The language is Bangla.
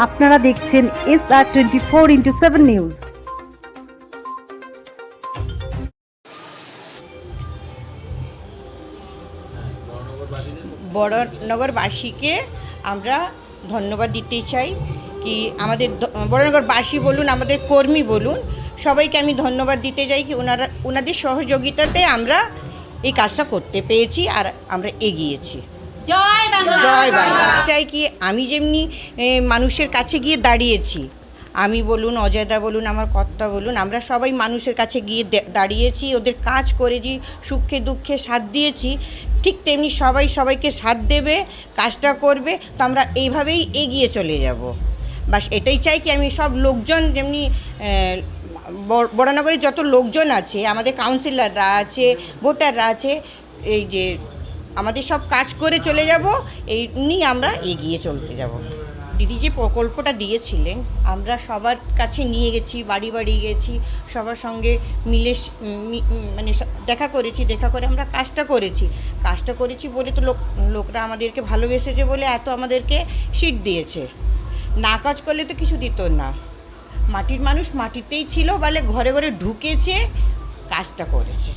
আপনারা দেখছেন SR24x7 নিউজ। বড়নগরবাসীকে আমরা ধন্যবাদ দিতে চাই। কি আমাদের বড়নগরবাসী বলুন, আমাদের কর্মী বলুন, সবাইকে আমি ধন্যবাদ দিতে চাই কি ওনাদের সহযোগিতাতে আমরা এই কাজটা করতে পেরেছি আর আমরা এগিয়েছি। জয় বাংলা। জয় বাংলা। চাই কি আমি যেমনি মানুষের কাছে গিয়ে দাঁড়িয়েছি, আমি বলুন, অজয়দা বলুন, আমার কর্তা বলুন, আমরা সবাই মানুষের কাছে গিয়ে দাঁড়িয়েছি, ওদের কাজ করেছি, সুখে দুঃখে সাথ দিয়েছি, ঠিক তেমনি সবাই সবাইকে সাথ দেবে, কাজটা করবে, তো আমরা এইভাবেই এগিয়ে চলে যাব। বাস এটাই চাই কি আমি সব লোকজন যেমনি বড়নগরে যত লোকজন আছে, আমাদের কাউন্সিলররা আছে, ভোটাররা আছে, এই যে আমাদের সব কাজ করে চলে যাব, এই নিয়ে আমরা এগিয়ে চলতে যাব। দিদি যে প্রকল্পটা দিয়েছিলেন আমরা সবার কাছে নিয়ে গেছি, বাড়ি বাড়ি গেছি, সবার সঙ্গে মিলে মানে দেখা করে আমরা কাজটা করেছি বলে তো লোকরা আমাদেরকে ভালোবেসেছে বলে এত আমাদেরকে সিট দিয়েছে। না কাজ করলে তো কিছু দিত না। মাটির মানুষ মাটিতেই ছিল বলে ঘরে ঘরে ঢুকেছে, কাজটা করেছে।